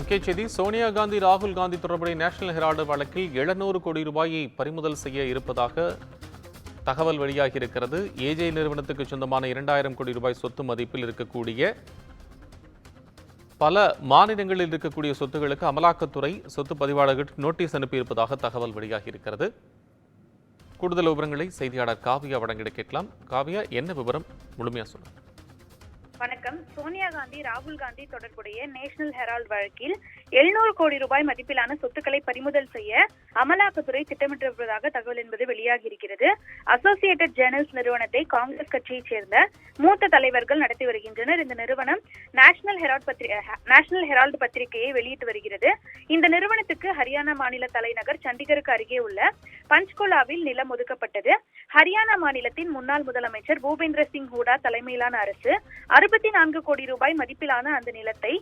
முக்கிய செய்தி. சோனியா காந்தி ராகுல் காந்தி தொடர்புடைய நேஷனல் ஹெரால்டு வழக்கில் 700 கோடி ரூபாயை பறிமுதல் செய்ய இருப்பதாக தகவல் வெளியாகி இருக்கிறது. ஏஜே நிறுவனத்துக்கு சொந்தமான 2000 கோடி ரூபாய் சொத்து மதிப்பில் இருக்கக்கூடிய பல மாநிலங்களில் இருக்கக்கூடிய சொத்துக்களுக்கு அமலாக்கத்துறை சொத்து பதிவாளர்களுக்கு நோட்டீஸ் அனுப்பியிருப்பதாக தகவல் வெளியாகி இருக்கிறது. கூடுதல் விவரங்களை செய்தியாளர் காவியா வழங்கிட கேட்கலாம். காவியா, என்ன விவரம் முழுமையா சொல்லுங்க. வணக்கம். சோனியா காந்தி ராகுல் காந்தி தொடர்புடைய நேஷனல் ஹெரால்டு வழக்கில் 700 கோடி ரூபாய் மதிப்பிலான சொத்துக்களை பறிமுதல் செய்ய அமலாக்கத்துறை திட்டமிட்டிருப்பதாக தகவல் என்பது வெளியாகி இருக்கிறது. அசோசியேட்டட் ஜேர்னல்ஸ் நிறுவனத்தை காங்கிரஸ் கட்சியைச் சேர்ந்த மூத்த தலைவர்கள் நடத்தி வருகின்றனர். இந்த நிறுவனம் நேஷனல் ஹெரால்டு பத்திரிகையை வெளியிட்டு வருகிறது. இந்த நிறுவனத்துக்கு ஹரியானா மாநில தலைநகர் சண்டிகருக்கு அருகே உள்ள பஞ்ச்குலாவில் நிலம் ஒதுக்கப்பட்டது. ஹரியானா மாநிலத்தின் முன்னாள் முதலமைச்சர் பூபேந்திர சிங் ஹூடா தலைமையிலான அரசு 64 கோடி ரூபாய் மதிப்பிலான அந்த நிலத்தை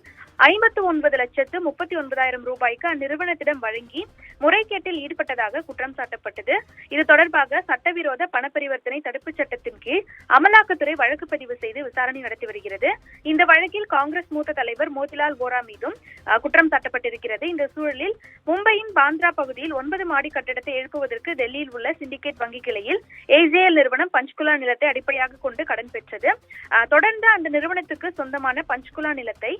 59,39,000 ரூபாய்க்கு அந்நிறுவனத்திடம் வழங்கி முறைகேட்டில் ஈடுபட்டதாக குற்றம் சாட்டப்பட்டது. இது தொடர்பாக சட்டவிரோத பண பரிவர்த்தனை தடுப்புச் சட்டத்தின் கீழ் அமலாக்கத்துறை வழக்கு பதிவு செய்து விசாரணை நடத்தி வருகிறது. இந்த வழக்கில் காங்கிரஸ் மூத்த தலைவர் மோதிலால் வோரா மீதும் குற்றம் சாட்டப்பட்டிருக்கிறது. இந்த சூழலில் மும்பையின் பாந்த்ரா பகுதியில் 9 மாடி கட்டிடத்தை எழுப்புவதற்கு டெல்லியில் உள்ள சிண்டிகேட் வங்கி கிளையில் ஏஜேஎல் நிறுவனம் பஞ்ச்குலா நிலத்தை அடிப்படையாக கொண்டு கடன் பெற்றது. தொடர்ந்து அந்த நிறுவனத்துக்கு சொந்தமான பஞ்ச்குலா நிலத்தை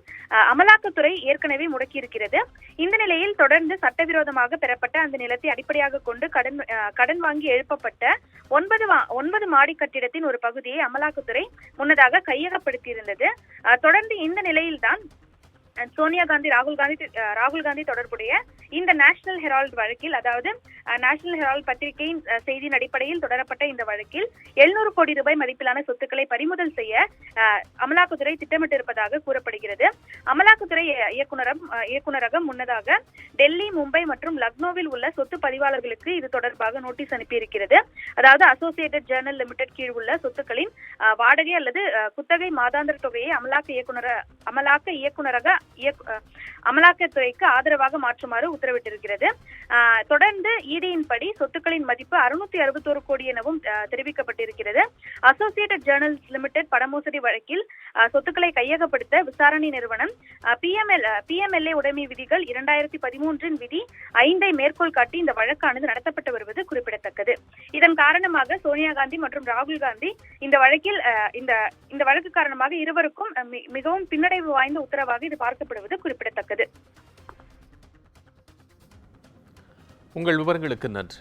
அமலாக்கத்துறை ஏற்கனவே முடக்கியிருக்கிறது. இந்த நிலையில் தொடர்ந்து சட்டவிரோதமாக பெறப்பட்ட அந்த நிலத்தை அடிப்படையாக கொண்டு கடன் வாங்கி எழுப்பப்பட்ட 9 மாடி கட்டிடத்தின் ஒரு பகுதியை அமலாக்கத்துறை முன்னதாக கையகப்படுத்தியிருந்தது. தொடர்ந்து இந்த நிலையில்தான் சோனியா காந்தி ராகுல் காந்தி தொடர்புடைய இந்த நேஷனல் ஹெரால்டு வழக்கில், அதாவது நேஷனல் ஹெரால்டு பத்திரிகையின் செய்தியின் அடிப்படையில் தொடரப்பட்ட இந்த வழக்கில் 700 கோடி ரூபாய் மதிப்பிலான சொத்துக்களை பறிமுதல் செய்ய அமலாக்கத்துறை திட்டமிட்டிருப்பதாக கூறப்படுகிறது. அமலாக்கத்துறை இயக்குநரகம் முன்னதாக டெல்லி, மும்பை மற்றும் லக்னோவில் உள்ள சொத்து பதிவாளர்களுக்கு இது தொடர்பாக நோட்டீஸ் அனுப்பியிருக்கிறது. அதாவது அசோசியேட்டட் ஜேர்னல் லிமிடெட் கீழ் உள்ள சொத்துக்களின் வாடகை அல்லது குத்தகை மாதாந்திர தொகையை அமலாக்கத்துறைக்கு ஆதரவாக மாற்றுமாறு உத்தரவிட்டிருக்கிறது. தொடர்ந்து இடியின் படி சொத்துக்களின் மதிப்பு 661 கோடி எனவும் தெரிவிக்கப்பட்டிருக்கிறது. அசோசியேட்டட் ஜேர்னல்ஸ் லிமிடெட் பணமோசடி வழக்கில் சொத்துக்களை கையகப்படுத்த விசாரணை நிறுவனம் PMLA உடைமை விதிகள் 2013 விதி 5 மேற்கோள் காட்டி இந்த வழக்கானது நடத்தப்பட்டு வருவது குறிப்பிடத்தக்கது. இதன் காரணமாக சோனியா காந்தி மற்றும் ராகுல் காந்தி இந்த வழக்கில் இந்த வழக்கு காரணமாக இருவருக்கும் மிகவும் பின்னடைவு வாய்ந்த உத்தரவாக இது பார்க்கப்படுவது குறிப்பிடத்தக்கது. உங்கள் விவரங்களுக்கு நன்றி.